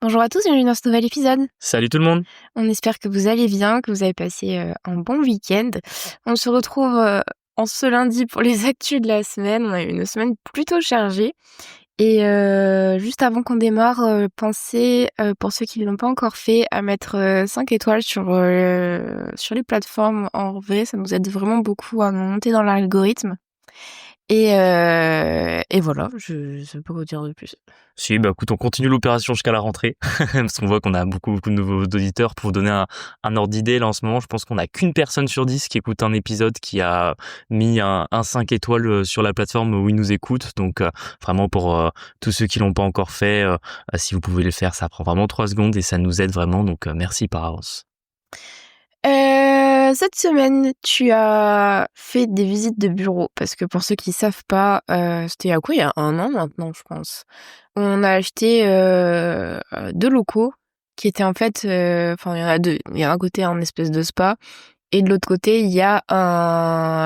Bonjour à tous, bienvenue dans ce nouvel épisode. Salut tout le monde. On espère que vous allez bien, que vous avez passé un bon week-end. On se retrouve en ce lundi pour les actus de la semaine. On a eu une semaine plutôt chargée. Et juste avant qu'on démarre, pensez, pour ceux qui ne l'ont pas encore fait, à mettre 5 étoiles sur les plateformes. En vrai, ça nous aide vraiment beaucoup à monter dans l'algorithme. Et voilà, je sais pas quoi dire de plus. Si, écoute, on continue l'opération jusqu'à la rentrée, parce qu'on voit qu'on a beaucoup de nouveaux auditeurs. Pour vous donner un ordre d'idée, là en ce moment, je pense qu'on a qu'une personne sur 10 qui écoute un épisode qui a mis un 5 étoiles sur la plateforme où il nous écoute. Donc vraiment pour tous ceux qui l'ont pas encore fait, si vous pouvez le faire, ça prend vraiment 3 secondes et ça nous aide vraiment. Donc merci par avance. Cette semaine, tu as fait des visites de bureau parce que pour ceux qui savent pas, c'était il y a 1 an maintenant, je pense. On a acheté 2 locaux qui étaient en fait, il y en a 2. Il y a un côté un espèce de spa et de l'autre côté, il y a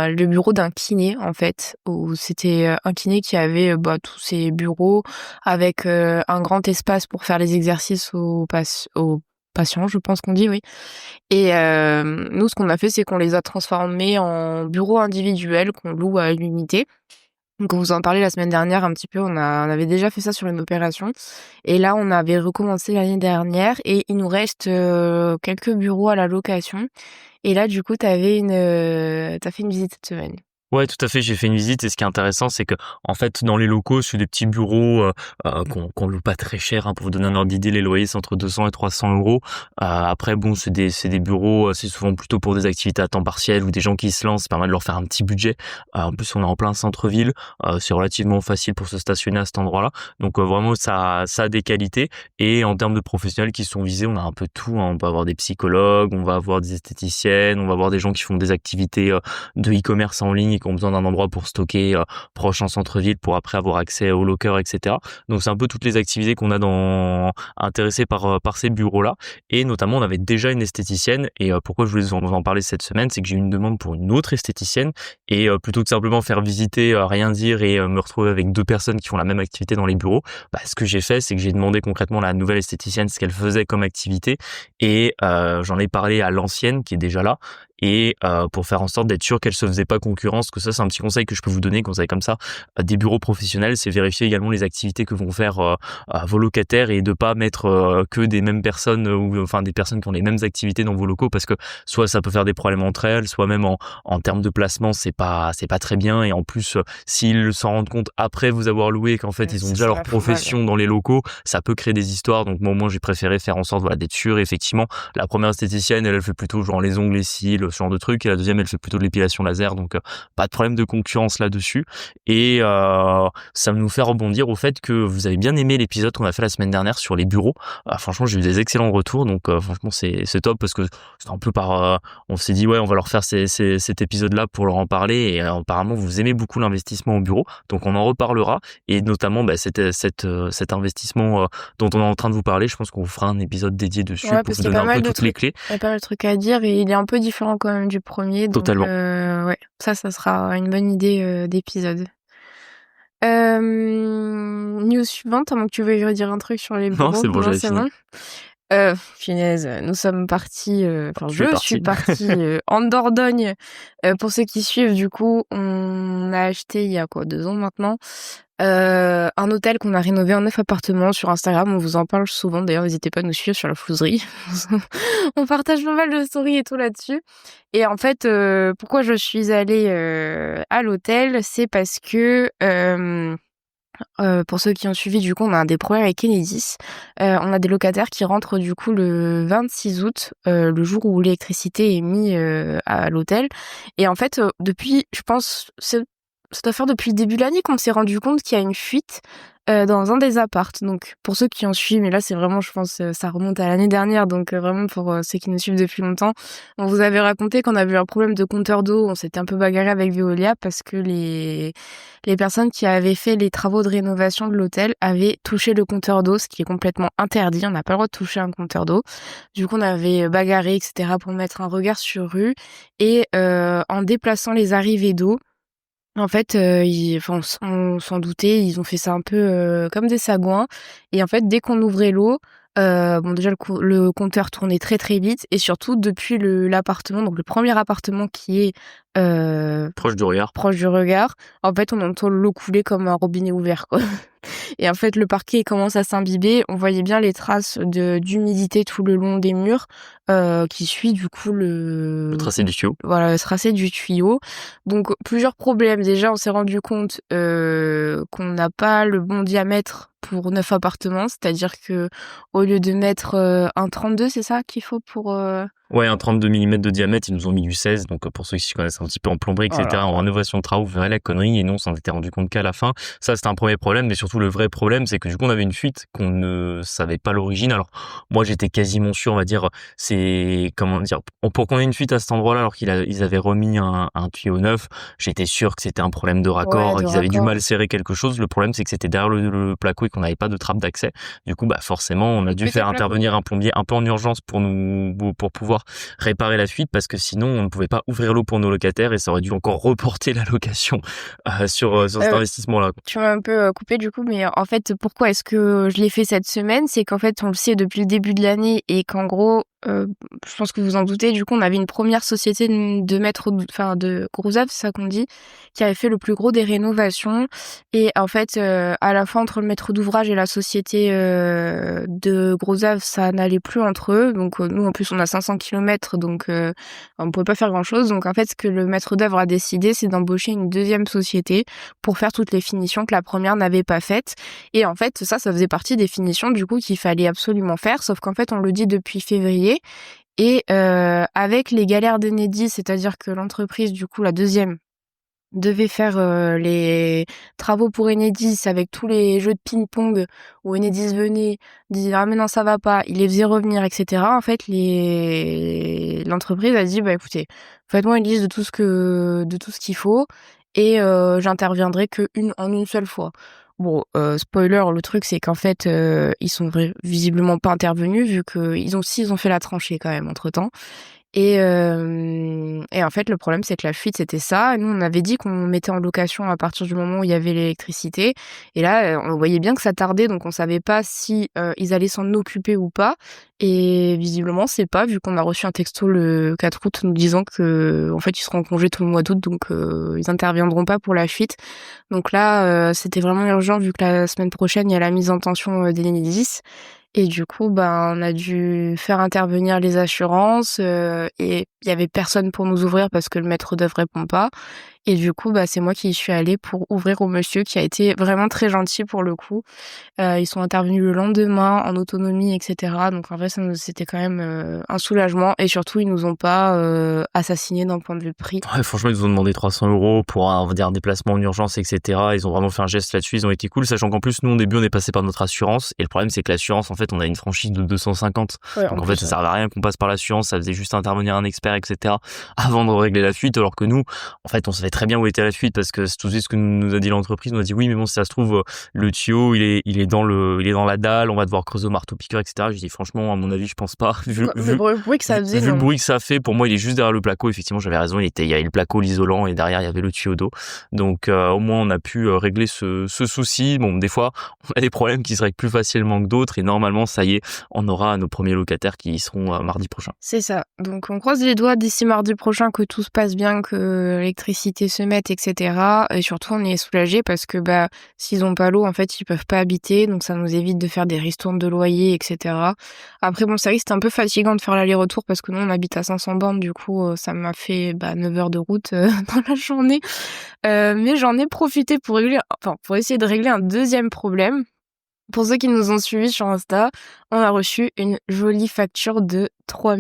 le bureau d'un kiné en fait, où c'était un kiné qui avait tous ses bureaux avec un grand espace pour faire les exercices aux patients, je pense qu'on dit, oui. Et nous, ce qu'on a fait, c'est qu'on les a transformés en bureaux individuels qu'on loue à l'unité. Donc on vous en parlait la semaine dernière un petit peu, on avait déjà fait ça sur une opération. Et là, on avait recommencé l'année dernière et il nous reste quelques bureaux à la location. Et là, du coup, t'as fait une visite cette semaine. Ouais, tout à fait. J'ai fait une visite et ce qui est intéressant, c'est que en fait, dans les locaux, c'est des petits bureaux qu'on loue pas très cher. Pour vous donner un ordre d'idée, les loyers c'est entre 200 et 300 euros. Après, bon, c'est des bureaux, c'est souvent plutôt pour des activités à temps partiel ou des gens qui se lancent. C'est pas mal de leur faire un petit budget. En plus, on est en plein centre-ville. C'est relativement facile pour se stationner à cet endroit-là. Donc vraiment, ça a des qualités. Et en termes de professionnels qui sont visés, on a un peu tout. On peut avoir des psychologues, on va avoir des esthéticiennes, on va avoir des gens qui font des activités de e-commerce en ligne qui ont besoin d'un endroit pour stocker proche en centre-ville pour après avoir accès au locker, etc. Donc c'est un peu toutes les activités qu'on a intéressées par ces bureaux-là. Et notamment, on avait déjà une esthéticienne. Et pourquoi je voulais vous en parler cette semaine, c'est que j'ai eu une demande pour une autre esthéticienne. Et plutôt que simplement faire visiter, rien dire et me retrouver avec 2 personnes qui font la même activité dans les bureaux, ce que j'ai fait, c'est que j'ai demandé concrètement à la nouvelle esthéticienne ce qu'elle faisait comme activité. Et j'en ai parlé à l'ancienne qui est déjà là. Et pour faire en sorte d'être sûr qu'elle se faisait pas concurrence, que ça c'est un petit conseil que je peux vous donner quand vous avez comme ça des bureaux professionnels, c'est vérifier également les activités que vont faire vos locataires et de pas mettre que des mêmes personnes ou enfin des personnes qui ont les mêmes activités dans vos locaux, parce que soit ça peut faire des problèmes entre elles, soit même en termes de placement c'est pas très bien. Et en plus s'ils s'en rendent compte après vous avoir loué qu'en fait ils ont déjà leur profession dans les locaux, ça peut créer des histoires. Donc moi j'ai préféré faire en sorte d'être sûr. Et effectivement, la première esthéticienne elle fait plutôt genre les ongles, les cils, ce genre de trucs, et la deuxième elle fait plutôt de l'épilation laser. Donc pas de problème de concurrence là-dessus. Et ça nous fait rebondir au fait que vous avez bien aimé l'épisode qu'on a fait la semaine dernière sur les bureaux. Franchement, j'ai eu des excellents retours. Donc franchement c'est top, parce que c'est un peu on s'est dit ouais, on va leur faire cet épisode-là pour leur en parler. Et apparemment vous aimez beaucoup l'investissement au bureau, donc on en reparlera. Et notamment cet investissement dont on est en train de vous parler, je pense qu'on vous fera un épisode dédié dessus pour vous donner un peu toutes les clés. Il y a pas mal de trucs à dire et il est un peu différent quand même du premier. Donc, totalement. Ouais, ça sera une bonne idée d'épisode. News suivante, à moins que tu veuilles redire un truc sur les bureaux. Non, c'est bon, j'avais fini. Punaise, nous sommes partis, je suis partie en Dordogne. Pour ceux qui suivent, du coup, on a acheté il y a 2 ans maintenant, un hôtel qu'on a rénové en 9 appartements. Sur Instagram, on vous en parle souvent. D'ailleurs, n'hésitez pas à nous suivre sur la flouserie. On partage pas mal de stories et tout là-dessus. Et en fait, pourquoi je suis allée à l'hôtel, c'est parce que pour ceux qui ont suivi, du coup, on a des problèmes avec Enedis. On a des locataires qui rentrent du coup le 26 août, le jour où l'électricité est mise à l'hôtel. Et en fait, depuis, je pense, ça doit faire depuis le début de l'année qu'on s'est rendu compte qu'il y a une fuite dans un des appartes. Donc pour ceux qui ont suivi, mais là c'est vraiment, je pense, ça remonte à l'année dernière, donc vraiment pour ceux qui nous suivent depuis longtemps, on vous avait raconté qu'on avait eu un problème de compteur d'eau. On s'était un peu bagarré avec Veolia parce que les personnes qui avaient fait les travaux de rénovation de l'hôtel avaient touché le compteur d'eau, ce qui est complètement interdit. On n'a pas le droit de toucher un compteur d'eau. Du coup on avait bagarré, etc., pour mettre un regard sur rue. Et en déplaçant les arrivées d'eau, en fait, on s'en doutait, ils ont fait ça un peu comme des sagouins. Et en fait, dès qu'on ouvrait l'eau, Bon déjà le compteur tournait très, très vite et surtout depuis l'appartement, donc le premier appartement qui est, Proche du regard. proche du regard, en fait, on entend l'eau couler comme un robinet ouvert, quoi. Et en fait, le parquet commence à s'imbiber. On voyait bien les traces d'humidité tout le long des murs, qui suit du coup Le tracé du tuyau. voilà, le tracé du tuyau. Donc plusieurs problèmes. Déjà, on s'est rendu compte qu'on n'a pas le bon diamètre pour 9 appartements, c'est-à-dire que au lieu de mettre un 32, c'est ça qu'il faut pour Ouais, un 32 millimètres de diamètre, ils nous ont mis du 16. Donc, pour ceux qui s'y connaissent un petit peu en plomberie, oh là etc., en là. rénovation de travaux, vous verrez la connerie. Et nous, on s'en était rendu compte qu'à la fin. Ça, c'était un premier problème. Mais surtout, le vrai problème, c'est que du coup, on avait une fuite qu'on ne savait pas l'origine. Alors, moi, j'étais quasiment sûr, on va dire, c'est, comment dire, pour qu'on ait une fuite à cet endroit-là, alors ils avaient remis un tuyau neuf, j'étais sûr que c'était un problème de Ouais, raccord, de qu'ils avaient du raccord. mal serré quelque chose. Le problème, c'est que c'était derrière le placo et qu'on n'avait pas de trappe d'accès. Du coup, bah, forcément, on a dû Péter faire le placo. intervenir un plombier un peu en urgence pour pouvoir réparer la fuite, parce que sinon on ne pouvait pas ouvrir l'eau pour nos locataires et ça aurait dû encore reporter la location sur cet Heu investissement-là. Tu m'as un peu, coupée du coup, mais en fait, pourquoi est-ce que je l'ai fait cette semaine? C'est qu'en fait, on le sait depuis le début de l'année et qu'en gros, je pense que vous en doutez, du coup, on avait une première société de maître d'ou enfin de gros œuvre, c'est ça qu'on dit, qui avait fait le plus gros des rénovations et en fait, à la fin, entre le maître d'ouvrage et la société, de gros œuvre, ça n'allait plus entre eux. Donc, nous, en plus, on a 500 kilomètres, donc on pouvait pas faire grand-chose. Donc en fait, ce que le maître d'œuvre a décidé, c'est d'embaucher une deuxième société pour faire toutes les finitions que la première n'avait pas faites. Et en fait, ça faisait partie des finitions du coup qu'il fallait absolument faire, sauf qu'en fait, on le dit depuis février et avec les galères d'Enedis, c'est-à-dire que l'entreprise, du coup, la deuxième, devait faire, les travaux pour Enedis avec tous les jeux de ping-pong où Enedis venait, disait: «Ah mais non, ça va pas», il les faisait revenir et cetera. En fait, l'entreprise a dit: «Bah écoutez, faites-moi une liste de tout ce qu'il faut et j'interviendrai en une seule fois». Bon, spoiler, le truc c'est qu'en fait, ils sont visiblement pas intervenus vu qu'ils ont fait la tranchée quand même entre-temps. Et en fait, le problème, c'est que la fuite, c'était ça. Et nous, on avait dit qu'on mettait en location à partir du moment où il y avait l'électricité. Et là, on voyait bien que ça tardait, donc on savait pas si ils allaient s'en occuper ou pas. Et visiblement, c'est pas, vu qu'on a reçu un texto le 4 août nous disant que, en fait, ils seront en congé tout le mois d'août, donc ils interviendront pas pour la fuite. Donc là, c'était vraiment urgent, vu que la semaine prochaine, il y a la mise en tension d'Enedis. Et du coup, ben, on a dû faire intervenir les assurances, et il y avait personne pour nous ouvrir parce que le maître d'œuvre répond pas. Et du coup, bah, c'est moi qui suis allée pour ouvrir au monsieur qui a été vraiment très gentil pour le coup. Ils sont intervenus le lendemain en autonomie et cetera. Donc en vrai, c'était quand même, un soulagement et surtout, ils nous ont pas, assassinés d'un point de vue prix. Ouais, franchement, ils nous ont demandé 300 euros pour on va dire, un déplacement en urgence, etc. Ils ont vraiment fait un geste là-dessus, ils ont été cool, sachant qu'en plus, nous, au début, on est passé par notre assurance. Et le problème, c'est que l'assurance, en fait, on a une franchise de 250. Ouais, Donc, en en fait, plus, ça ouais. servait à rien qu'on passe par l'assurance, ça faisait juste intervenir un expert, etc. avant de régler la fuite. Alors que nous, en fait, on savait très bien où était la fuite parce que c'est tout de suite ce que nous a dit l'entreprise. On a dit oui, mais bon, si ça se trouve, le tuyau, il est dans la dalle, on va devoir creuser au marteau-piqueur, etc. Je dis franchement, à mon avis, je pense pas. Ouais, le bruit que ça faisait, Vu le non. bruit que ça fait, pour moi, il est juste derrière le placo. Effectivement, j'avais raison. Il y avait le placo, l'isolant, et derrière, il y avait le tuyau d'eau. Donc, au moins, on a pu régler ce souci. Bon, des fois, on a des problèmes qui se règlent plus facilement que d'autres. Et normalement, ça y est, on aura nos premiers locataires qui y seront mardi prochain. C'est ça. Donc on croise les doigts d'ici mardi prochain que tout se passe bien, que l'électricité se mette, et cetera. Et surtout, on est soulagés parce que bah s'ils ont pas l'eau, en fait, ils peuvent pas habiter. Donc ça nous évite de faire des ristournes de loyer, et cetera. Après, bon, c'est vrai que c'était un peu fatigant de faire l'aller-retour parce que nous, on habite à 500 bornes. Du coup, ça m'a fait 9 heures de route dans la journée. Mais j'en ai profité pour essayer de régler un deuxième problème. Pour ceux qui nous ont suivis sur Insta, on a reçu une jolie facture de 3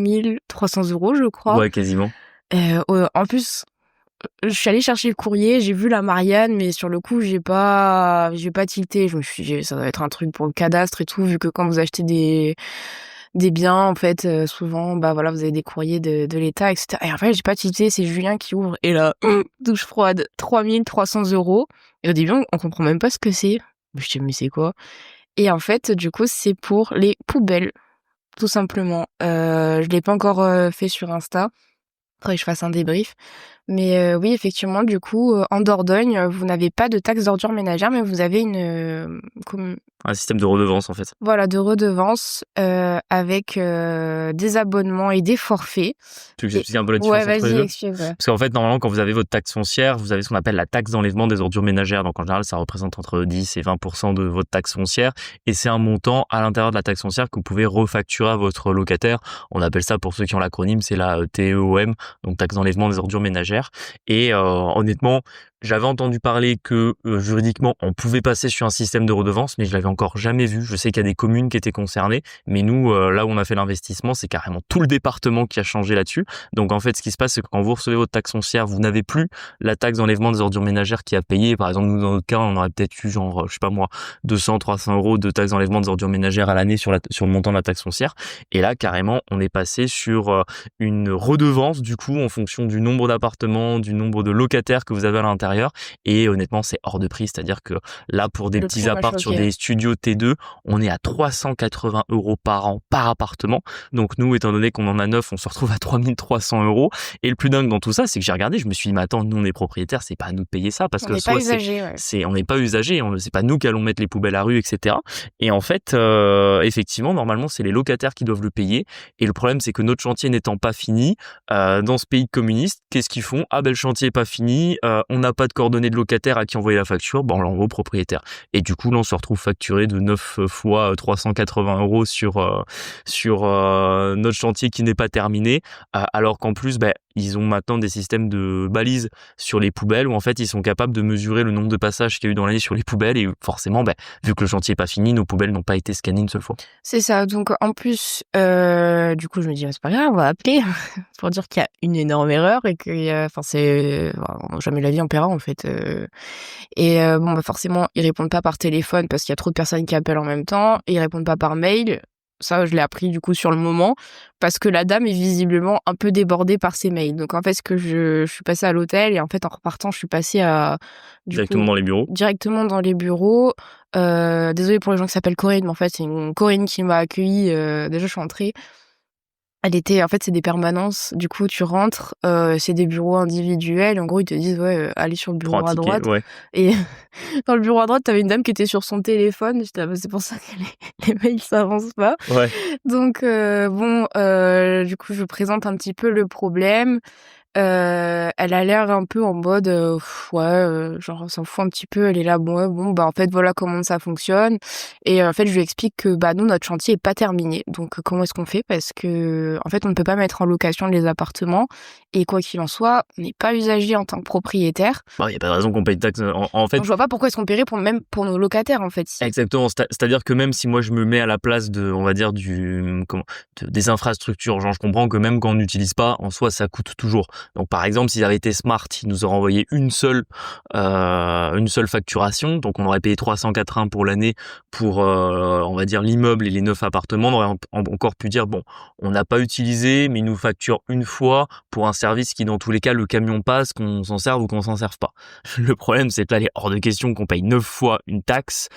300 €, je crois. Ouais, quasiment. En plus, je suis allée chercher le courrier, j'ai vu la Marianne, mais sur le coup, j'ai pas tilté. Je me suis dit: «Ça doit être un truc pour le cadastre et tout», vu que quand vous achetez des biens, en fait, souvent, bah, voilà, vous avez des courriers de l'État et cetera. Et en fait, j'ai pas tilté, c'est Julien qui ouvre et là, douche froide, 3 300 €. Et au début, on comprend même pas ce que c'est. Je dis: «Mais c'est quoi?» Et en fait, du coup, c'est pour les poubelles, tout simplement. Je l'ai pas encore fait sur Insta. Faudrait que je fasse un débrief. Mais oui, effectivement, du coup, en Dordogne, vous n'avez pas de taxe d'ordures ménagères, mais vous avez Un système de redevance, en fait. voilà, de redevance avec des abonnements et des forfaits. Tu veux que Et j'explique un peu la ouais, différence entre les vas-y, deux? explique. Ouais. Parce qu'en fait, normalement, quand vous avez votre taxe foncière, vous avez ce qu'on appelle la taxe d'enlèvement des ordures ménagères. Donc, en général, ça représente entre 10 et 20% de votre taxe foncière. Et c'est un montant à l'intérieur de la taxe foncière que vous pouvez refacturer à votre locataire. On appelle ça, pour ceux qui ont l'acronyme, c'est la TEOM, donc taxe d'enlèvement des ordures ménagères. Et honnêtement, j'avais entendu parler que juridiquement, on pouvait passer sur un système de redevance, mais je l'avais encore jamais vu. Je sais qu'il y a des communes qui étaient concernées, mais nous, là où on a fait l'investissement, c'est carrément tout le département qui a changé là-dessus. Donc en fait, ce qui se passe, c'est que quand vous recevez votre taxe foncière, vous n'avez plus la taxe d'enlèvement des ordures ménagères qui a payé. Par exemple, nous, dans notre cas, on aurait peut-être eu genre, je sais pas moi, 200, 300 euros de taxe d'enlèvement des ordures ménagères à l'année sur le montant de la taxe foncière. Et là, carrément, on est passé sur une redevance, du coup, en fonction du nombre d'appartements, du nombre de locataires que vous avez à l'intérieur. Et honnêtement, c'est hors de prix. C'est-à-dire que là, pour des Le petits prix m'a apparts sur choquée. des studios T2, on est à 380 euros par an par appartement. Donc nous, étant donné qu'on en a 9, on se retrouve à 3300 euros. Et le plus dingue dans tout ça, c'est que j'ai regardé, je me suis dit, mais attends, nous on est propriétaires, c'est pas à nous de payer ça, parce On que n'est pas soit usagé, ouais. on n'est pas usagé, c'est pas nous qui allons mettre les poubelles à rue, etc. Et en fait, effectivement, normalement, c'est les locataires qui doivent le payer. Et le problème, c'est que notre chantier n'étant pas fini, dans ce pays communiste, qu'est-ce qu'ils font? Ah ben le chantier est pas fini, on n'a pas de coordonnées de locataire à qui envoyer la facture, on l'envoie au propriétaire. Et du coup, là, on se retrouve facturé de 9 fois 380 euros sur notre chantier qui n'est pas terminé, alors qu'en plus, ils ont maintenant des systèmes de balises sur les poubelles où en fait ils sont capables de mesurer le nombre de passages qu'il y a eu dans l'année sur les poubelles, et forcément, vu que le chantier est pas fini, nos poubelles n'ont pas été scannées une seule fois. C'est ça. Donc en plus, du coup, je me dis: «Bah, c'est pas grave, on va appeler pour dire qu'il y a une énorme erreur et que, enfin, jamais la vie en paiera, en fait, bon, forcément, ils répondent pas par téléphone parce qu'il y a trop de personnes qui appellent en même temps, et ils répondent pas par mail. Ça, je l'ai appris, du coup, sur le moment, parce que la dame est visiblement un peu débordée par ses mails. Donc en fait, je suis passée à l'hôtel, et en fait, en repartant, je suis passée du Directement coup, dans les bureaux. directement dans les bureaux. Désolée pour les gens qui s'appellent Corinne, mais en fait, c'est une Corinne qui m'a accueillie. Déjà, je suis entrée. En fait, c'est des permanences. Du coup, tu rentres, c'est des bureaux individuels. En gros, ils te disent: «Ouais, allez sur le Prends un bureau à ticket, droite». ouais. Et dans le bureau à droite, t'avais une dame qui était sur son téléphone. J'étais là: «Bah, c'est pour ça que les mails, ça avance pas». Ouais. Donc bon, du coup, je présente un petit peu le problème. Elle a l'air un peu en mode, ouais, genre, elle s'en fout un petit peu. Elle est là: «Bon, ouais, bon, en fait, voilà comment ça fonctionne». Et en fait, je lui explique que, nous, notre chantier est pas terminé. Donc comment est-ce qu'on fait? Parce que en fait, on ne peut pas mettre en location les appartements, et quoi qu'il en soit, on n'est pas usager en tant que propriétaire. Il y a pas de raison qu'on paye de taxes. En fait, Donc je vois pas pourquoi est-ce qu'on paierait même pour nos locataires, en fait. exactement. C'est-à-dire que même si moi je me mets à la place de, on va dire, des infrastructures, genre je comprends que même quand on n'utilise pas, en soi, ça coûte toujours. Donc par exemple, s'ils avaient été smart, ils nous auraient envoyé une seule facturation. Donc on aurait payé 380 pour l'année pour, on va dire, l'immeuble et les 9 appartements. On aurait encore pu dire, bon, on n'a pas utilisé, mais ils nous facturent une fois pour un service qui, dans tous les cas, le camion passe, qu'on s'en serve ou qu'on s'en serve pas. Le problème, c'est que là, il est hors de question qu'on paye 9 fois une taxe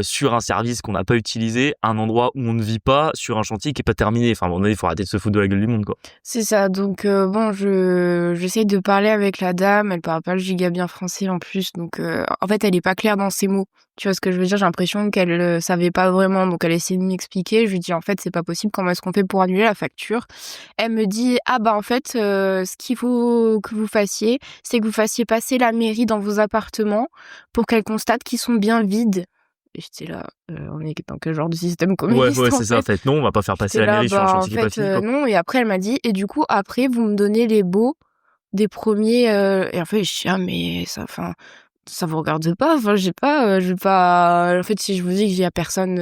sur un service qu'on n'a pas utilisé, un endroit où on ne vit pas, sur un chantier qui est pas terminé. Enfin, à un moment donné, il faut arrêter de se foutre de la gueule du monde, quoi. C'est ça. Donc bon, j'essaye de parler avec la dame. Elle parle pas le giga bien français en plus. Donc en fait, elle est pas claire dans ses mots. Tu vois ce que je veux dire? J'ai l'impression qu'elle savait pas vraiment. Donc elle essaie de m'expliquer. Je lui dis: «En fait, c'est pas possible. Comment est-ce qu'on fait pour annuler la facture?» Elle me dit: «Ah en fait, ce qu'il faut que vous fassiez, c'est que vous fassiez passer la mairie dans vos appartements pour qu'elle constate qu'ils sont bien vides». Et j'étais là: «On est dans quel genre de système Ouais, communiste, ouais, en c'est ça. En fait?» fait, non, on va pas faire passer J'étais la là: mairie sur un En chantier qui est pas fait, fini, quoi. non». Et après, elle m'a dit: «Et du coup, après, vous me donnez les baux des premiers». Et en fait, je dis: «Ah mais ça vous regarde pas, enfin, j'ai pas, je vais pas». En fait, si je vous dis qu'il y a personne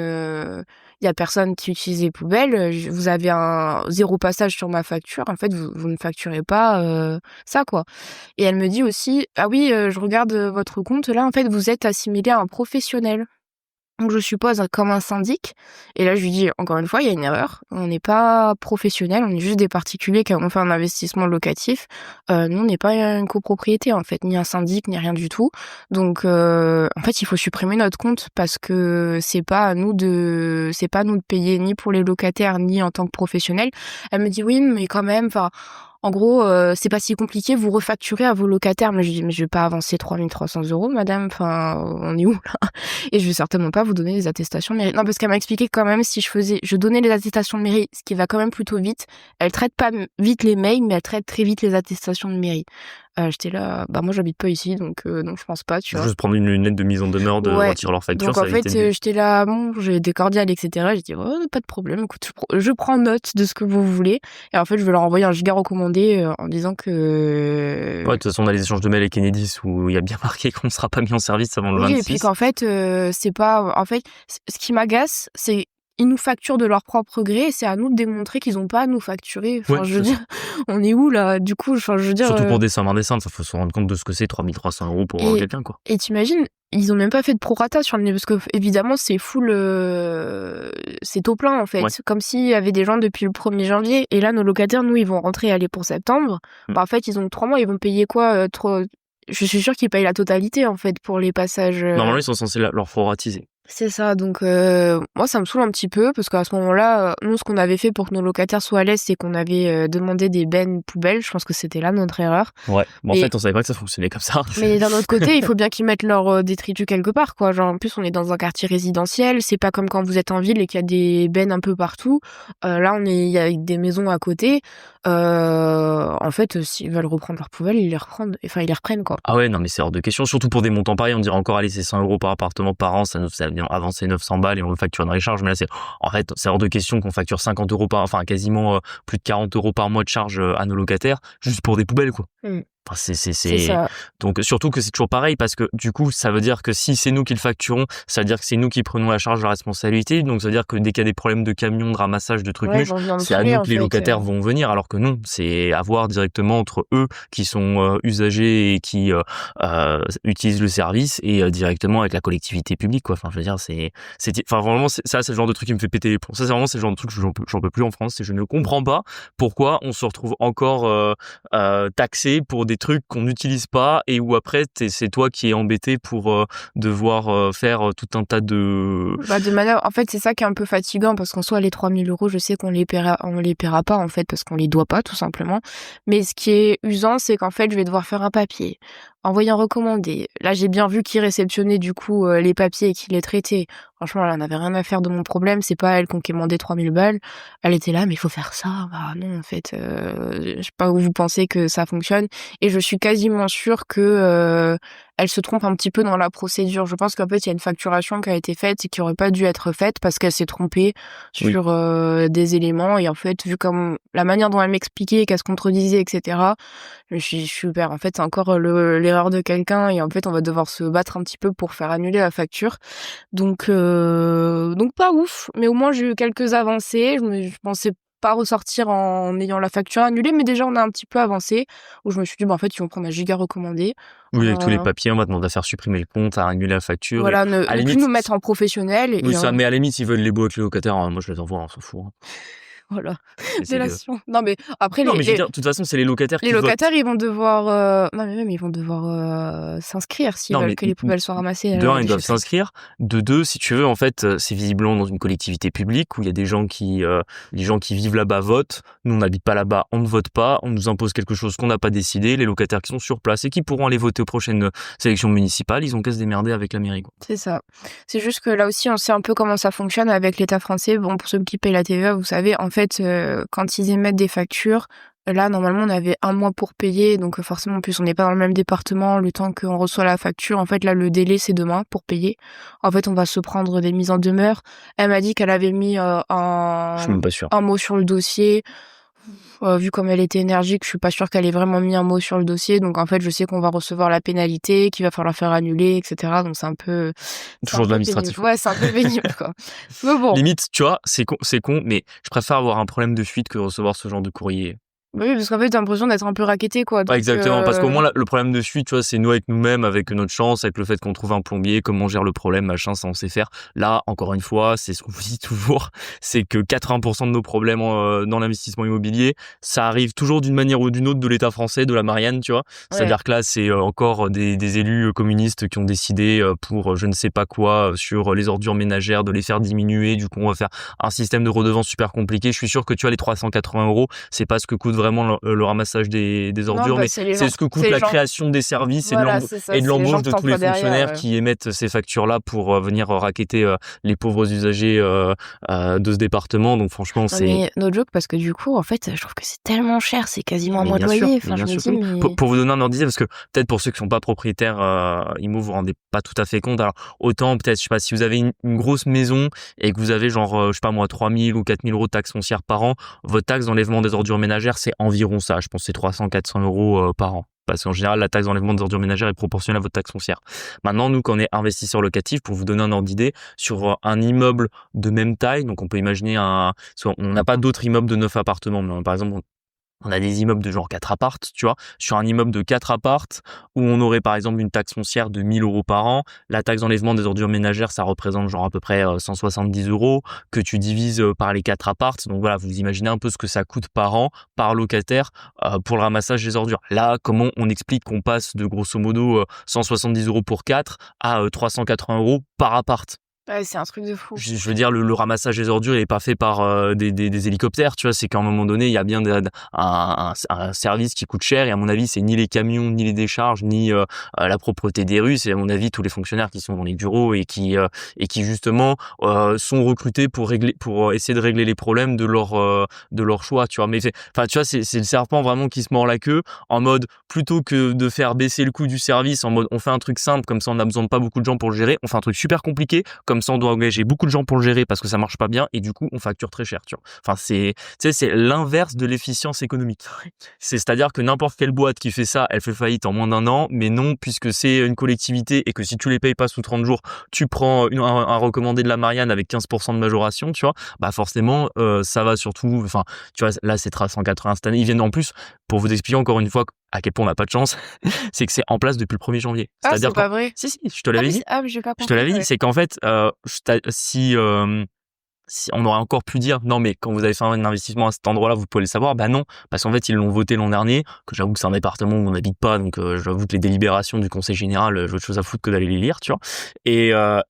qui utilise les poubelles, vous avez un 0 passage sur ma facture, en fait, vous ne facturez pas, ça, quoi. Et elle me dit aussi: «Ah oui, je regarde, votre compte là, en fait, vous êtes assimilé à un professionnel. Donc je suppose comme un syndic». Et là, je lui dis: «Encore une fois, il y a une erreur. On n'est pas professionnels, on est juste des particuliers qui avons fait un investissement locatif. Nous, on n'est pas une copropriété, en fait, ni un syndic, ni rien du tout. Donc en fait, il faut supprimer notre compte parce que c'est pas à nous de payer ni pour les locataires, ni en tant que professionnels». Elle me dit: «Oui, mais quand même, enfin, En gros, c'est pas si compliqué, vous refacturez à vos locataires. Mais je dis: «Mais je vais pas avancer 3 300 € madame, enfin, on est où là? Et je vais certainement pas vous donner les attestations de mairie». Non, parce qu'elle m'a expliqué quand même si je donnais les attestations de mairie, ce qui va quand même plutôt vite. Elle traite pas vite les mails, mais elle traite très vite les attestations de mairie. J'étais là, bah moi j'habite pas ici, donc je pense pas, tu vois. Juste prendre une lettre de mise en demeure de Ouais. retirer leur facture, Donc ça en va fait, éviter le j'étais là, bon, j'ai été cordiale, etc. J'ai dit: «Oh, pas de problème, écoute, je prends note de ce que vous voulez». Et en fait, je vais leur envoyer un giga recommandé en disant que... Ouais, de toute façon, on a les échanges de mails avec Enedis où il y a bien marqué qu'on ne sera pas mis en service avant le Oui, et 26. puis qu'en fait, c'est pas... En fait, ce qui m'agace, c'est ils nous facturent de leur propre gré et c'est à nous de démontrer qu'ils ont pas à nous facturer. Enfin, Ouais, je veux c'est dire, on est où là? Du coup, enfin, je veux dire... surtout pour des sommes indécentes, il faut se rendre compte de ce que c'est 3 300 € pour Et quelqu'un, quoi. t'imagines, ils ont même pas fait de prorata sur le parce que évidemment c'est full, c'est taux plein en fait. Ouais. Comme s'il y avait des gens depuis le 1er janvier et là nos locataires, nous, ils vont rentrer et aller pour septembre. Bah en fait, ils ont 3 mois, ils vont payer quoi, je suis sûre qu'ils payent la totalité en fait pour les passages. Normalement, ils sont censés leur proratiser. C'est ça, donc moi ça me saoule un petit peu parce qu'à ce moment-là, nous ce qu'on avait fait pour que nos locataires soient à l'aise, c'est qu'on avait demandé des bennes poubelles. Je pense que c'était là notre erreur. Ouais. Bon, en Et- fait, on savait pas que ça fonctionnait comme ça. Mais d'un autre côté, il faut bien qu'ils mettent leur détritus quelque part, quoi. Genre, en plus, on est dans un quartier résidentiel. C'est pas comme quand vous êtes en ville et qu'il y a des bennes un peu partout. Là, il y a des maisons à côté. En fait, s'ils veulent reprendre leurs poubelles, ils les reprennent. Enfin, ils les reprennent, quoi. Ah ouais, non, mais c'est hors de question. Surtout pour des montants pareils, on dirait encore, allez, c'est 100 € par appartement par an, ça vient avancer 900 balles et on le facture dans les charges. Mais là, en fait, c'est hors de question qu'on facture 50 € enfin, quasiment plus de 40 € par mois de charge à nos locataires, juste pour des poubelles, quoi. Enfin, C'est ça. donc surtout que c'est toujours pareil parce que du coup ça veut dire que si c'est nous qui le facturons, ça veut dire que c'est nous qui prenons la charge de la responsabilité, donc ça veut dire que dès qu'il y a des problèmes de camions, de ramassage, de trucs Ouais, nuls, j'en viens de c'est à saouler, nous en que les fait. locataires vont venir, alors que non, c'est à voir directement entre eux qui sont usagers et qui utilisent le service et directement avec la collectivité publique, quoi. Enfin, je veux dire, enfin vraiment ça c'est le genre de truc qui me fait péter les plombs. Ça c'est vraiment le genre de truc que j'en peux plus en France et je ne comprends pas pourquoi on se retrouve encore taxé pour des trucs qu'on n'utilise pas et où après c'est toi qui es embêté pour devoir faire tout un tas de... Bah, de manière, en fait, c'est ça qui est un peu fatigant parce qu'en soi, les 3 000 €, je sais qu'on les paiera pas, en fait, parce qu'on les doit pas, tout simplement. Mais ce qui est usant, c'est qu'en fait, je vais devoir faire un papier, envoyer un recommandé. Là, j'ai bien vu qui réceptionnait, du coup, les papiers et qui les traitait. Franchement, elle en avait rien à faire de mon problème. C'est pas elle qu'on commandait 3 000 balles. Elle était là, mais il faut faire ça. Bah, non, en fait, je sais pas où vous pensez que ça fonctionne. Et je suis quasiment sûre que, elle se trompe un petit peu dans la procédure. Je pense qu'en fait, il y a une facturation qui a été faite et qui aurait pas dû être faite parce qu'elle s'est trompée Oui. sur des éléments. Et en fait, vu comme la manière dont elle m'expliquait, qu'elle se contredisait, etc., je suis super. En fait, c'est encore l'erreur de quelqu'un et en fait, on va devoir se battre un petit peu pour faire annuler la facture. Donc pas ouf. Mais au moins, j'ai eu quelques avancées. Je pensais pas ressortir en ayant la facture annulée, mais déjà, on a un petit peu avancé où je me suis dit, bah, en fait, ils vont prendre un giga recommandé. Oui, avec tous les papiers, on va demander à faire supprimer le compte, à annuler la facture. Voilà, et à ne plus limite, nous mettre en professionnel. oui, ça, mais à la limite, s'ils veulent les baux avec les locataires, moi je les envoie, on s'en fout. Hein. Voilà, C'est de... délation. Non, mais après, Non, mais je veux dire, de toute façon, c'est les locataires les qui votent. locataires, ils vont devoir... Non, mais même, ils vont devoir s'inscrire s'ils Non, veulent mais que les poubelles soient ramassées. de un, ils doivent déchetteries. s'inscrire. De deux, si tu veux, en fait, c'est visiblement dans une collectivité publique où il y a des gens les gens qui vivent là-bas votent. Nous, on n'habite pas là-bas, on ne vote pas. On nous impose quelque chose qu'on n'a pas décidé. Les locataires qui sont sur place et qui pourront aller voter aux prochaines élections municipales, ils ont qu'à se démerder avec la mairie, quoi. C'est ça. C'est juste que là aussi, on sait un peu comment ça fonctionne avec l'État français. Bon, pour ceux qui payent la TVA, vous savez, en fait, quand ils émettent des factures, là, normalement, on avait 1 mois pour payer. Donc, forcément, en plus, on n'est pas dans le même département. Le temps qu'on reçoit la facture, en fait, là, le délai, c'est demain pour payer. En fait, on va se prendre des mises en demeure. Elle m'a dit qu'elle avait mis Je suis même pas sûr. un mot sur le dossier. Vu comme elle était énergique, je suis pas sûre qu'elle ait vraiment mis un mot sur le dossier. Donc, en fait, je sais qu'on va recevoir la pénalité, qu'il va falloir faire annuler, etc. Donc, c'est un peu... Toujours de l'administratif. Ouais, c'est un peu pénible, quoi. Mais bon. Limite, tu vois, c'est con, mais je préfère avoir un problème de fuite que recevoir ce genre de courrier. Bah oui, parce qu'en fait, t'as l'impression d'être un peu racketté, quoi. Ouais, Donc, exactement, parce qu'au moins le problème de fuite, tu vois, c'est nous avec nous-mêmes, avec notre chance, avec le fait qu'on trouve un plombier, comment on gère le problème, machin, ça on sait faire. Là, encore une fois, c'est ce qu'on vous dit toujours, c'est que 80% de nos problèmes dans l'investissement immobilier, ça arrive toujours d'une manière ou d'une autre de l'État français, de la Marianne, tu vois. C'est-à-dire que là, c'est encore des élus communistes qui ont décidé pour je ne sais pas quoi sur les ordures ménagères de les faire diminuer. Du coup, on va faire un système de redevance super compliqué. Je suis sûr que tu vois, les 380 €, c'est pas ce que coûte vraiment le ramassage des Non, ordures, bah, mais c'est les c'est gens ce que coûte c'est les la gens création des services voilà, c'est ça, et de c'est les gens l'embauche que de tous les t'emploies derrière, fonctionnaires qui émettent ces factures-là pour venir racketter les pauvres usagers de ce département. Donc franchement, Non, c'est mais no joke parce que du coup, en fait, je trouve que c'est tellement cher, c'est quasiment un mais mois de loyer. mais Enfin, je bien me sûr que dis: oui. «Mais» Pour vous donner un ordre d'idée, parce que peut-être pour ceux qui sont pas propriétaires IMO, vous vous rendez pas tout à fait compte. Alors autant peut-être, je sais pas, si vous avez une grosse maison et que vous avez genre, je sais pas moi, 3 000 ou 4 000 € de taxes foncières par an, votre taxe d'enlèvement des ordures ménagères, c'est environ ça. Je pense que c'est 300-400 € par an. Parce qu'en général, la taxe d'enlèvement des ordures ménagères est proportionnelle à votre taxe foncière. Maintenant, nous, quand on est investisseur locatif, pour vous donner un ordre d'idée, sur un immeuble de même taille, donc on peut imaginer on n'a pas d'autres immeubles de 9 appartements, mais par exemple, on a des immeubles de genre 4 appartes, tu vois. Sur un immeuble de 4 appartes, où on aurait par exemple une taxe foncière de 1 000 € par an, la taxe d'enlèvement des ordures ménagères, ça représente genre à peu près 170 € que tu divises par les 4 appartes. Donc voilà, vous imaginez un peu ce que ça coûte par an, par locataire, pour le ramassage des ordures. Là, comment on explique qu'on passe de grosso modo 170 € pour 4 à 380 € par appart? ouais, c'est un truc de fou. Je veux dire, le ramassage des ordures, il est pas fait par des hélicoptères, tu vois. C'est qu'à un moment donné, il y a bien un service qui coûte cher, et à mon avis, c'est ni les camions, ni les décharges, ni la propreté des rues. C'est à mon avis tous les fonctionnaires qui sont dans les bureaux et qui justement sont recrutés pour essayer de régler les problèmes de leur choix, tu vois. Mais enfin, tu vois, c'est le serpent vraiment qui se mord la queue, en mode, plutôt que de faire baisser le coût du service, en mode on fait un truc simple, comme ça on a besoin de pas beaucoup de gens pour le gérer, on fait un truc super compliqué, comme ça on doit engager beaucoup de gens pour le gérer parce que ça marche pas bien, et du coup on facture très cher, tu vois. Enfin, tu sais, c'est l'inverse de l'efficience économique. C'est-à-dire que n'importe quelle boîte qui fait ça, elle fait faillite en moins d'un an, mais non, puisque c'est une collectivité et que si tu les payes pas sous 30 jours, tu prends un recommandé de la Marianne avec 15% de majoration, tu vois. Bah forcément, ça va surtout, enfin, tu vois, là c'est 380 cette année. Ils viennent en plus, pour vous expliquer encore une fois à quel point on n'a pas de chance, c'est que c'est en place depuis le 1er janvier. Ah, C'est-à-dire c'est pas vrai? si, je te l'avais dit. Ah, mais j'ai pas Je te compris, l'avais dit, ouais. c'est qu'en fait, si on aurait encore pu dire non, mais quand vous avez fait un investissement à cet endroit-là, vous pouvez le savoir. Bah non, parce qu'en fait ils l'ont voté l'an dernier, que j'avoue que c'est un département où on n'habite pas, donc j'avoue que les délibérations du conseil général, j'ai autre chose à foutre que d'aller les lire, tu vois.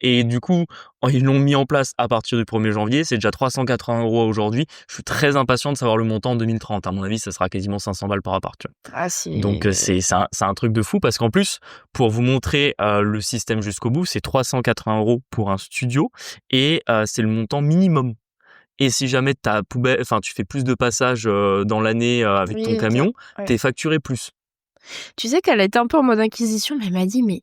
Et du coup, ils l'ont mis en place à partir du 1er janvier, c'est déjà 380 € aujourd'hui. Je suis très impatient de savoir le montant en 2030. À mon avis, ça sera quasiment 500 balles par appart, tu vois. Ah, Donc c'est un truc de fou, parce qu'en plus, pour vous montrer le système jusqu'au bout, c'est 380 € pour un studio, et c'est le montant minimum. Et si jamais ta poubelle, enfin tu fais plus de passages dans l'année avec ton oui, OK, camion, ouais. t'es facturé plus. Tu sais qu'elle a été un peu en mode inquisition, mais elle m'a dit: «Mais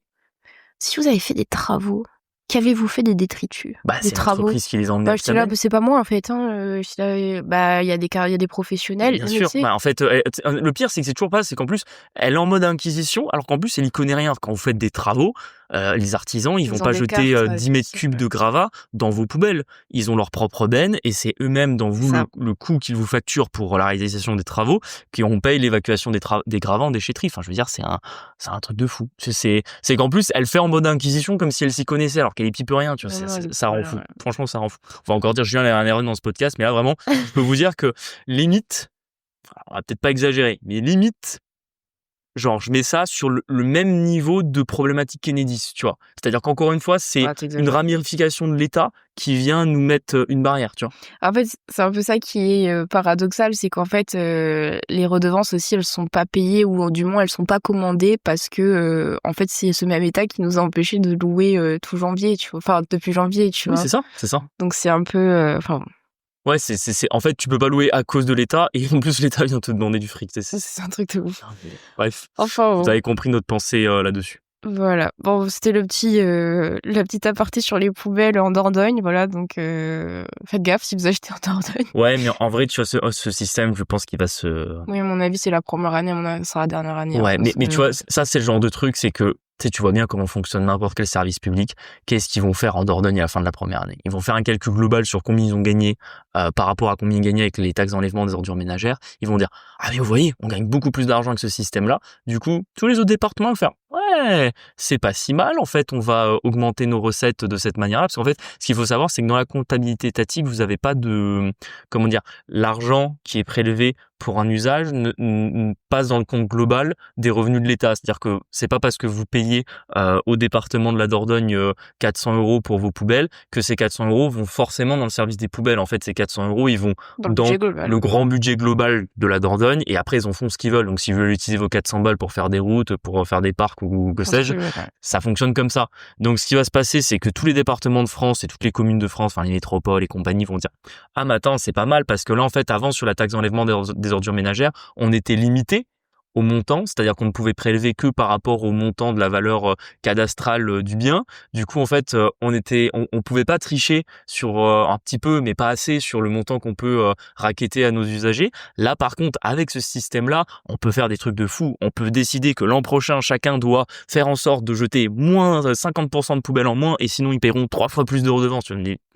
si vous avez fait des travaux, qu'avez-vous fait des détritus? Bah Des c'est travaux?» l'entreprise qui les a emmenés Bah, à j'étais là: Xaben. «Bah, c'est pas moi, en fait, hein», j'étais là, bah, il y a des professionnels, Bien mais tu sûr. sais Bah en fait, le pire c'est que c'est toujours pas, c'est qu'en plus elle est en mode inquisition, alors qu'en plus elle y connaît rien. Quand vous faites des travaux, les artisans, ils vont ils ont pas des jeter cartes, 10 mètres spécifiques, cubes ouais. de gravats dans vos poubelles. Ils ont leur propre benne, et c'est eux-mêmes, dans C'est vous, ça. le coût qu'ils vous facturent pour la réalisation des travaux, qui on paye l'évacuation des gravats en déchetterie. Enfin, je veux dire, c'est un truc de fou. C'est qu'en plus elle fait en mode inquisition comme si elle s'y connaissait, alors qu'elle y pipe rien, tu vois. Non, non, elle y Ça peut rend rien, fou. ouais. Franchement, ça rend fou. On va encore dire Julien a un erreur dans ce podcast, mais là vraiment, je peux vous dire que limite, on va peut-être pas exagérer, mais limite, genre, je mets ça sur le même niveau de problématique Kennedy, tu vois. C'est-à-dire qu'encore une fois, c'est Ah, tu une exagères. ramification de l'État qui vient nous mettre une barrière, tu vois. En fait, c'est un peu ça qui est, paradoxal, c'est qu'en fait, les redevances aussi, elles sont pas payées ou du moins elles sont pas commandées parce que, en fait, c'est ce même État qui nous a empêchés de louer, tout janvier, tu vois? Enfin, depuis janvier, tu Oui, vois? c'est ça. Donc c'est un peu, enfin, Ouais, en fait, tu peux pas louer à cause de l'État, et en plus l'État vient te demander du fric. c'est un truc de ouf. Bref, Enfin vous bon, avez compris notre pensée là-dessus. voilà. Bon, c'était la petite aparté sur les poubelles en Dordogne, voilà, donc faites gaffe si vous achetez en Dordogne. Ouais, mais en vrai, tu vois, ce système, je pense qu'il va se... Oui, à mon avis, c'est la première année, à mon avis, ce sera la dernière année, hein, Ouais, parce mais que tu vois, ça c'est le genre de truc, c'est que tu vois bien comment fonctionne n'importe quel service public. Qu'est-ce qu'ils vont faire en Dordogne à la fin de la première année? Ils vont faire un calcul global sur combien ils ont gagné par rapport à combien ils gagnaient avec les taxes d'enlèvement des ordures ménagères. Ils vont dire: ah mais vous voyez, on gagne beaucoup plus d'argent avec ce système-là. Du coup, tous les autres départements vont faire: Ouais, c'est pas si mal en fait, on va, augmenter nos recettes de cette manière-là. Parce qu'en fait, ce qu'il faut savoir, c'est que dans la comptabilité étatique, vous avez pas de, comment dire? L'argent qui est prélevé pour un usage ne passe dans le compte global des revenus de l'État. C'est-à-dire que c'est pas parce que vous payez, au département de la Dordogne, 400 € pour vos poubelles, que ces 400 € vont forcément dans le service des poubelles. En fait, ces 400 €, ils vont Dans le dans budget global. le grand budget global de la Dordogne et après ils en font ce qu'ils veulent. Donc s'ils veulent utiliser vos 400 balles pour faire des routes, pour faire des parcs ou que sais-je, ça fonctionne comme ça. Donc ce qui va se passer, c'est que tous les départements de France et toutes les communes de France, enfin les métropoles et compagnie vont dire ah mais attends, c'est pas mal parce que là en fait avant sur la taxe d'enlèvement des ordures ménagères, on était limité au montant, c'est-à-dire qu'on ne pouvait prélever que par rapport au montant de la valeur cadastrale du bien. Du coup, en fait, on pouvait pas tricher sur un petit peu, mais pas assez sur le montant qu'on peut racketter à nos usagers. Là, par contre, avec ce système-là, on peut faire des trucs de fou. On peut décider que l'an prochain, chacun doit faire en sorte de jeter moins 50% de poubelles en moins, et sinon ils paieront 3 fois plus de redevances.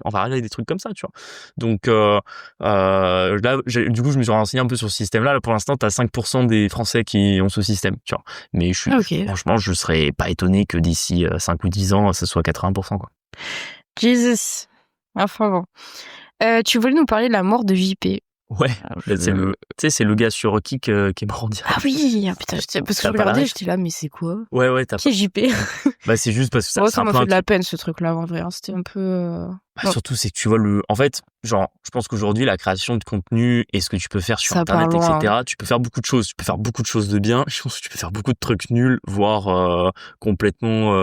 On va arriver avec des trucs comme ça, tu vois. Donc là, du coup, je me suis renseigné un peu sur ce système-là. Là, pour l'instant, t'as 5% des Français qui ont ce système, tu vois. Mais franchement, je serais pas étonné que d'ici 5 ou 10 ans, ce soit 80%, quoi. Jesus. Enfin bon. Tu voulais nous parler de la mort de JP. Ouais, c'est le gars sur Kik qui est mort en direct. Ah oui, putain, parce que je regardais, j'étais là, mais c'est quoi? Ouais, qui est JP? Bah c'est juste parce que ça m'a fait de la peine ce truc-là en vrai. C'était un peu. Surtout c'est que tu vois en fait, genre, je pense qu'aujourd'hui la création de contenu et ce que tu peux faire sur internet, etc. Tu peux faire beaucoup de choses. Tu peux faire beaucoup de choses de bien. Je pense que tu peux faire beaucoup de trucs nuls, voire complètement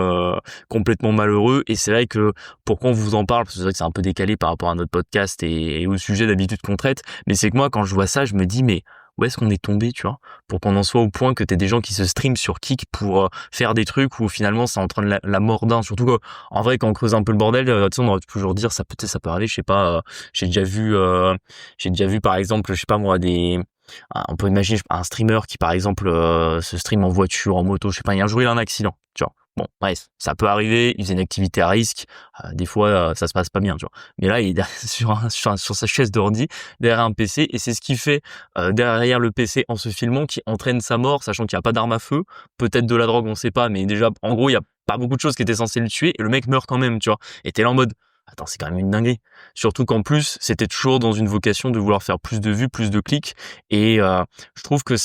malheureux. Et c'est vrai que pourquoi on vous en parle, parce que c'est vrai que c'est un peu décalé par rapport à notre podcast et au sujet d'habitude qu'on traite. Mais c'est que moi quand je vois ça, je me dis mais où est-ce qu'on est tombé, tu vois, pour qu'on en soit au point que t'aies des gens qui se streament sur Kik pour faire des trucs où finalement ça entraîne la mort d'un. Surtout qu'en vrai, quand on creuse un peu le bordel, tu sais, on aurait toujours dire ça peut arriver, je sais pas. J'ai déjà vu par exemple, je sais pas moi, on peut imaginer un streamer qui par exemple se stream en voiture, en moto, je sais pas, un jour il a un accident, tu vois. Bon, bref, ça peut arriver, il faisait une activité à risque, des fois ça se passe pas bien, tu vois. Mais là, il est sur sa chaise d'ordi, derrière un PC, et c'est ce qu'il fait derrière le PC en se filmant qui entraîne sa mort, sachant qu'il n'y a pas d'arme à feu, peut-être de la drogue, on sait pas, mais déjà, en gros, il y a pas beaucoup de choses qui étaient censées le tuer, et le mec meurt quand même, tu vois. Et t'es là en mode, attends, c'est quand même une dinguerie. Surtout qu'en plus, c'était toujours dans une vocation de vouloir faire plus de vues, plus de clics, et je trouve que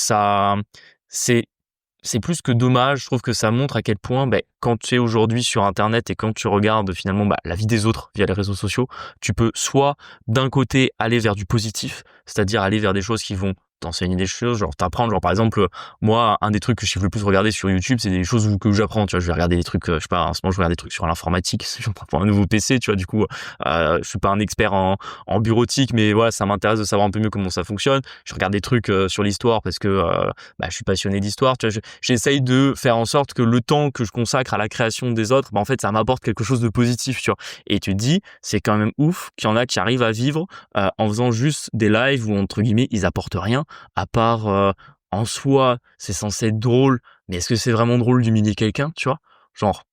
c'est plus que dommage. Je trouve que ça montre à quel point, quand tu es aujourd'hui sur Internet et quand tu regardes finalement la vie des autres via les réseaux sociaux, tu peux soit d'un côté aller vers du positif, c'est-à-dire aller vers des choses qui vont t'enseigner des choses, genre t'apprendre, genre par exemple moi un des trucs que je kiffe le plus regarder sur YouTube, c'est des choses que j'apprends, tu vois. Je vais regarder des trucs, je sais pas, en ce moment je regarde des trucs sur l'informatique, je prends un nouveau PC, tu vois. Du coup je suis pas un expert en bureautique, mais voilà, ça m'intéresse de savoir un peu mieux comment ça fonctionne. Je regarde des trucs sur l'histoire parce que je suis passionné d'histoire, tu vois. J'essaye de faire en sorte que le temps que je consacre à la création des autres, en fait ça m'apporte quelque chose de positif, tu vois. Et tu te dis, c'est quand même ouf qu'il y en a qui arrivent à vivre en faisant juste des lives où entre guillemets ils apportent rien, à part en soi c'est censé être drôle, mais est-ce que c'est vraiment drôle d'humilier quelqu'un, tu vois, genre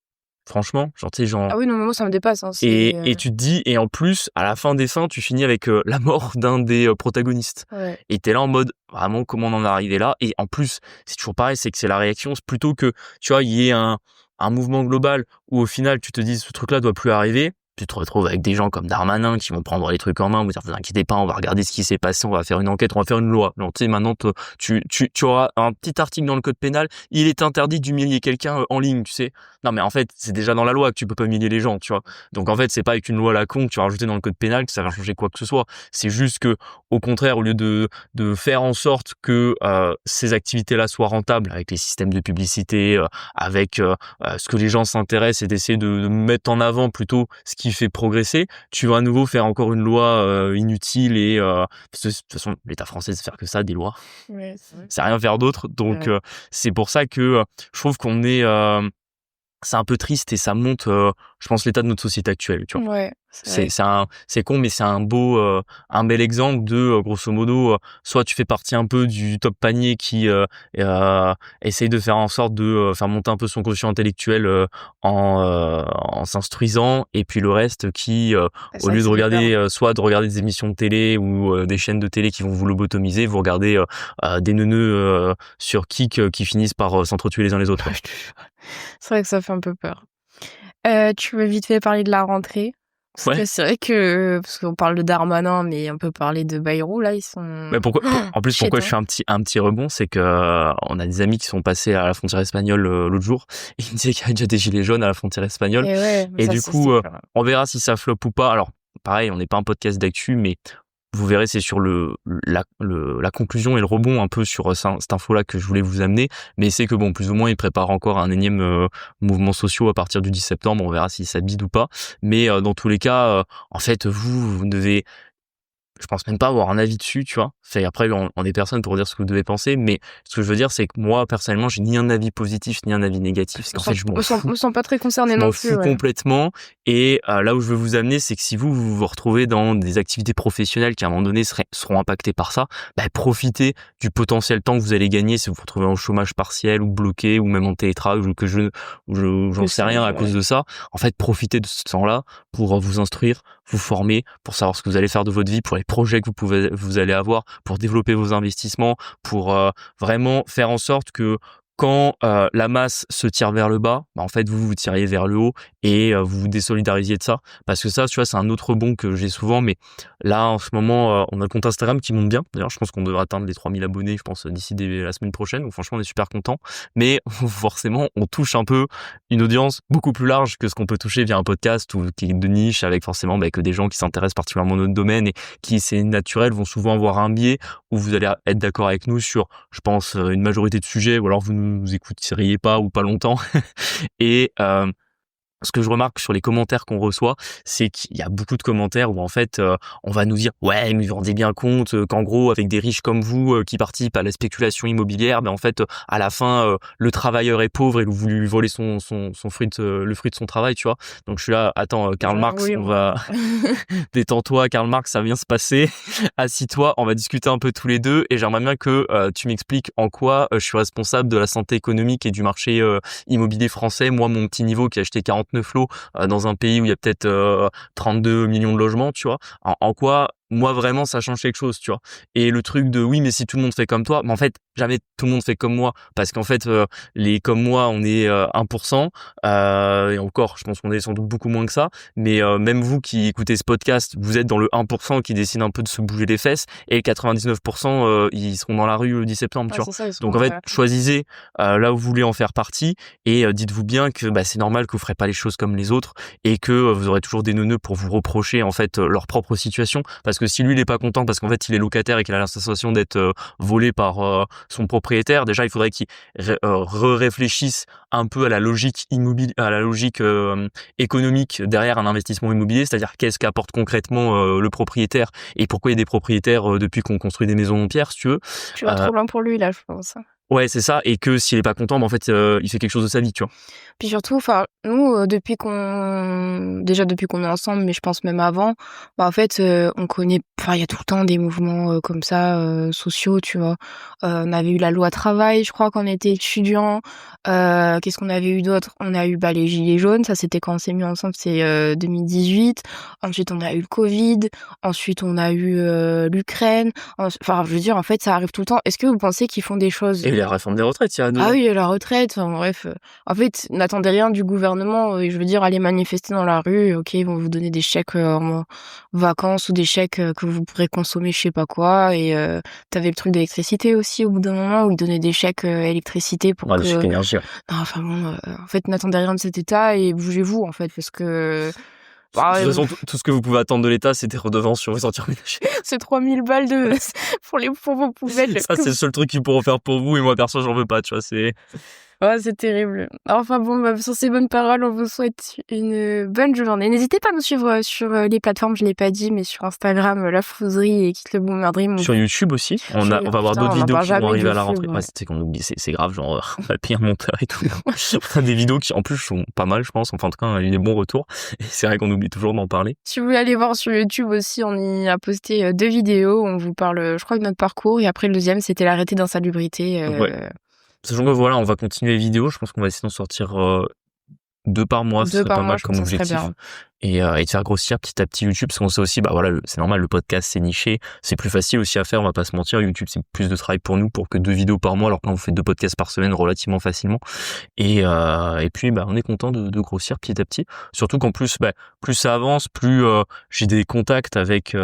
franchement, genre tu sais, genre Ah oui, non, moi ça me dépasse, hein, et tu te dis, et en plus à la fin des fins tu finis avec la mort d'un des protagonistes, et t'es là en mode vraiment comment on en est arrivé là. Et en plus c'est toujours pareil, c'est que c'est la réaction, c'est plutôt que tu vois il y ait un mouvement global où au final tu te dis ce truc là doit plus arriver. Tu te retrouves avec des gens comme Darmanin qui vont prendre les trucs en main, vous dire vous inquiétez pas, on va regarder ce qui s'est passé, on va faire une enquête, on va faire une loi. Donc tu sais, maintenant tu auras un petit article dans le code pénal, il est interdit d'humilier quelqu'un en ligne, tu sais. Non mais en fait c'est déjà dans la loi que tu peux pas humilier les gens, tu vois. Donc en fait c'est pas avec une loi à la con que tu vas rajouter dans le code pénal que ça va changer quoi que ce soit. C'est juste que au contraire, au lieu de faire en sorte que ces activités-là soient rentables avec les systèmes de publicité, avec ce que les gens s'intéressent, et d'essayer de mettre en avant plutôt ce qui fait progresser, tu vas à nouveau faire encore une loi inutile, et parce que de toute façon l'État français sait faire que ça, des lois. Ouais, c'est vrai. C'est rien faire d'autre. Donc c'est pour ça que je trouve qu'on est c'est un peu triste, et ça monte je pense, l'état de notre société actuelle, tu vois. Ouais, c'est vrai. C'est con, mais c'est un bel exemple de, grosso modo, soit tu fais partie un peu du top panier qui essaye de faire en sorte de faire monter un peu son quotient intellectuel en s'instruisant, et puis le reste qui, C'est au vrai lieu que de ça fait peur. regarder, soit de regarder des émissions de télé ou des chaînes de télé qui vont vous lobotomiser, vous regardez des neuneux sur Kik qui finissent par s'entretuer les uns les autres, quoi. Je te jure. C'est vrai que ça fait un peu peur. Tu veux vite fait parler de la rentrée? Parce Ouais. que c'est vrai que parce qu'on parle de Darmanin, mais on peut parler de Bayrou, là, ils sont Mais en plus, pourquoi je chétons. fais un petit rebond, c'est que on a des amis qui sont passés à la frontière espagnole l'autre jour, et ils me disaient qu'il y avait déjà des gilets jaunes à la frontière espagnole. Et ouais, mais Et ça, du c'est coup, sûr. on verra si ça floppe ou pas. Alors, pareil, on n'est pas un podcast d'actu, mais vous verrez, c'est sur la conclusion et le rebond un peu sur cette info-là que je voulais vous amener. Mais c'est que bon, plus ou moins, ils préparent encore un énième mouvement social à partir du 10 septembre. On verra si ça bide ou pas. Mais dans tous les cas, en fait, vous devez, je pense même pas avoir un avis dessus, tu vois. Après, on est personne pour dire ce que vous devez penser, mais ce que je veux dire, c'est que moi, personnellement, j'ai ni un avis positif, ni un avis négatif, parce qu'en fait, je m'en fous. Me sens pas très concernée Je non m'en plus, fous ouais. complètement. Et là où je veux vous amener, c'est que si vous vous retrouvez dans des activités professionnelles qui, à un moment donné, seront impactées par ça, bah, profitez du potentiel temps que vous allez gagner si vous vous retrouvez en chômage partiel ou bloqué ou même en télétravail ou j'en Je sais sais, rien à cause ouais. de ça. En fait, profitez de ce temps-là pour vous instruire, vous former, pour savoir ce que vous allez faire de votre vie, pour les projets que vous allez avoir, pour développer vos investissements, pour vraiment faire en sorte que quand la masse se tire vers le bas, bah, en fait, vous tiriez vers le haut et vous vous désolidarisiez de ça. Parce que ça, tu vois, c'est un autre bon que j'ai souvent, mais là, en ce moment, on a le compte Instagram qui monte bien. D'ailleurs, je pense qu'on devrait atteindre les 3000 abonnés, je pense, d'ici la semaine prochaine. Donc, franchement, on est super contents. Mais forcément, on touche un peu une audience beaucoup plus large que ce qu'on peut toucher via un podcast ou qui est de niche, avec forcément que des gens qui s'intéressent particulièrement à notre domaine et qui, c'est naturel, vont souvent avoir un biais où vous allez être d'accord avec nous sur, je pense, une majorité de sujets, ou alors vous nous écouteriez pas ou pas longtemps. Et ce que je remarque sur les commentaires qu'on reçoit, c'est qu'il y a beaucoup de commentaires où en fait on va nous dire ouais, mais vous vous rendez bien compte qu'en gros, avec des riches comme vous qui participent à la spéculation immobilière, en fait à la fin le travailleur est pauvre et vous lui volez son fruit le fruit de son travail, tu vois. Donc je suis là, attends, Karl Marx, Oui, on bon. va détends-toi, Karl Marx, ça vient se passer. Assis-toi, on va discuter un peu tous les deux, et j'aimerais bien que tu m'expliques en quoi je suis responsable de la santé économique et du marché immobilier français. Moi, mon petit niveau qui a acheté 49 lots dans un pays où il y a peut-être 32 millions de logements, tu vois, en quoi moi vraiment ça change quelque chose, tu vois. Et le truc de oui, mais si tout le monde fait comme toi, mais en fait jamais tout le monde fait comme moi, parce qu'en fait les comme moi on est 1%, et encore je pense qu'on est sans doute beaucoup moins que ça, mais même vous qui écoutez ce podcast, vous êtes dans le 1% qui décide un peu de se bouger les fesses, et 99% ils seront dans la rue le 10 septembre, tu Ouais, vois. c'est ça, ils Donc seront en dans fait la choisissez là où vous voulez en faire partie, et dites-vous bien que c'est normal que vous ferez pas les choses comme les autres, et que vous aurez toujours des neuneux pour vous reprocher en fait leur propre situation, parce que si lui il est pas content parce qu'en fait il est locataire et qu'il a la sensation d'être volé par son propriétaire, déjà il faudrait qu'il réfléchisse un peu à la logique à la logique économique derrière un investissement immobilier, c'est-à-dire qu'est-ce qu'apporte concrètement le propriétaire, et pourquoi il y a des propriétaires depuis qu'on construit des maisons en pierre, si tu veux. Tu vas trop loin pour lui, là, je pense. Ouais, c'est ça, et que s'il est pas content, en fait il fait quelque chose de sa vie, tu vois. Puis surtout, enfin, nous, depuis qu'on est ensemble, mais je pense même avant, en fait, on connaît, enfin, il y a tout le temps des mouvements comme ça, sociaux, tu vois. On avait eu la loi travail, je crois, quand on était étudiant. Qu'est-ce qu'on avait eu d'autre? On a eu les gilets jaunes, ça c'était quand on s'est mis ensemble, c'est 2018. Ensuite, on a eu le Covid. Ensuite, on a eu l'Ukraine. Enfin, je veux dire, en fait, ça arrive tout le temps. Est-ce que vous pensez qu'ils font des choses? Et la réforme des retraites, il y a 2 Ah ans. oui, la retraite, enfin bref. En fait, n'attendez rien du gouvernement. Je veux dire, allez manifester dans la rue, ok, ils vont vous donner des chèques en vacances ou des chèques que vous pourrez consommer je sais pas quoi. Et t'avais le truc d'électricité aussi au bout d'un moment où ils donnaient des chèques électricité pour Ouais, que... de chèque énergie, ouais. Non, enfin bon, en fait, n'attendez rien de cet état et bougez-vous, en fait, parce que... De toute façon, tout ce que vous pouvez attendre de l'État, c'est des redevances sur vos entières ménagères. c'est 3000 balles pour vos poubelles. Ça, c'est le seul truc qu'ils pourront faire pour vous, et moi, perso, j'en veux pas, tu vois, c'est... Oh, c'est terrible. Enfin bon, bah, sur ces bonnes paroles, on vous souhaite une bonne journée. N'hésitez pas à nous suivre sur les plateformes, je l'ai pas dit, mais sur Instagram, La Fouserie et Quitte le Boomer Dream. Sur YouTube aussi, on va avoir Putain, d'autres on en vidéos parle qui vont jamais arriver de à la fou, rentrée. ouais. Ouais, c'est qu'on oublie, c'est grave, genre, on va payer un monteur et tout. On a des vidéos qui, en plus, sont pas mal, je pense. Enfin, en tout cas, on a eu des bons retours. Et c'est vrai qu'on oublie toujours d'en parler. Si vous voulez aller voir sur YouTube aussi, on y a posté 2 vidéos. On vous parle, je crois, de notre parcours. Et après, le deuxième, c'était l'arrêté d'insalubrité. Ouais. Sachant que voilà, on va continuer les vidéos. Je pense qu'on va essayer d'en sortir 2 par mois, ce 2 serait par pas mois, mal je comme pense que ça serait objectif. bien. Et de faire grossir petit à petit YouTube, parce qu'on sait aussi, bah voilà, c'est normal, le podcast c'est niché, c'est plus facile aussi à faire, on va pas se mentir. YouTube c'est plus de travail pour nous pour que 2 vidéos par mois, alors que là on fait 2 podcasts par semaine relativement facilement. Et puis bah on est content de grossir petit à petit. Surtout qu'en plus, bah plus ça avance, plus j'ai des contacts avec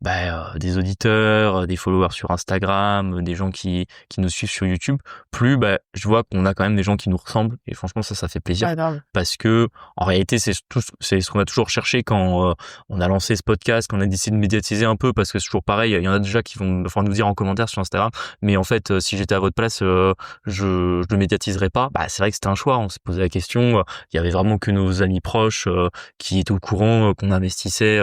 des auditeurs, des followers sur Instagram, des gens qui nous suivent sur YouTube. Plus bah je vois qu'on a quand même des gens qui nous ressemblent, et franchement ça fait plaisir. Ah, grave. Parce que en réalité c'est ce qu'on a toujours cherché quand on a lancé ce podcast, qu'on a décidé de médiatiser un peu, parce que c'est toujours pareil, il y en a déjà qui vont nous dire en commentaire sur Instagram, mais en fait si j'étais à votre place je le médiatiserais pas. Bah c'est vrai que c'était un choix, on s'est posé la question, il y avait vraiment que nos amis proches qui étaient au courant qu'on investissait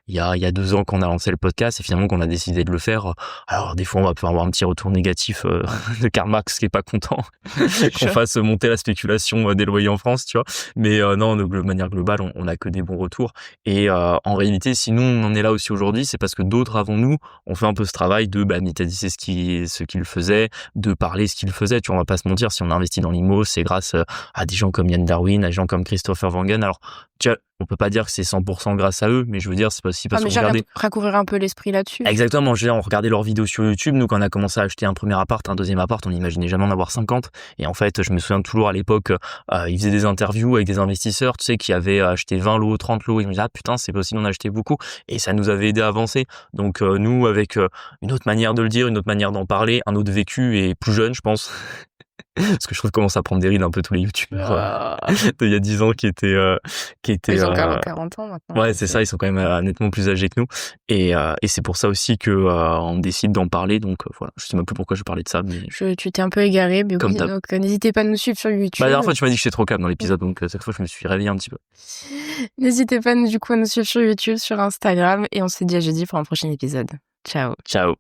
il y a 2 ans qu'on a lancé le podcast, et finalement qu'on a décidé de le faire. Alors des fois on va pouvoir avoir un petit retour négatif de Karl Marx qui est pas content qu'on fasse monter la spéculation des loyers en France, tu vois. Mais non, de manière globale, on a que des bons retours. Et en réalité, si nous on en est là aussi aujourd'hui, c'est parce que d'autres avant nous ont fait un peu ce travail de médiatiser ce qu'ils faisaient, de parler ce qu'ils faisaient. Tu vois, on va pas se mentir, si on a investi dans l'IMO, c'est grâce à des gens comme Yann Darwin, à des gens comme Christopher Wangen. Alors, tu vois, on peut pas dire que c'est 100% grâce à eux, mais je veux dire, c'est aussi parce mais qu'on j'ai regardait. raccourrir un peu l'esprit là-dessus. Exactement, je veux dire, on regardait leurs vidéos sur YouTube. Nous, quand on a commencé à acheter un premier appart, un deuxième appart, on n'imaginait jamais en avoir 50. Et en fait, je me souviens toujours à l'époque, ils faisaient des interviews avec des investisseurs, tu sais, qui avaient acheté 20 lots, 30 lots. Ils me disaient, ah putain, c'est possible d'en acheter beaucoup. Et ça nous avait aidé à avancer. Donc, nous, avec une autre manière de le dire, une autre manière d'en parler, un autre vécu, et plus jeune, je pense. Parce que je trouve qu'on commence à prendre des rides un peu tous les youtubeurs d'il y a 10 ans qui étaient Ils ont 40 ans maintenant. ouais, c'est ça, ils sont quand même nettement plus âgés que nous, et c'est pour ça aussi que on décide d'en parler. Donc voilà, je sais même plus pourquoi je parlais de ça, mais Tu t'es un peu égaré, mais comme oui, d'hab. donc n'hésitez pas à nous suivre sur YouTube. La dernière fois tu m'as dit que j'étais trop calme dans l'épisode, donc cette fois je me suis réveillé un petit peu. N'hésitez pas du coup à nous suivre sur YouTube, sur Instagram, et on se dit à jeudi pour un prochain épisode. Ciao. Ciao.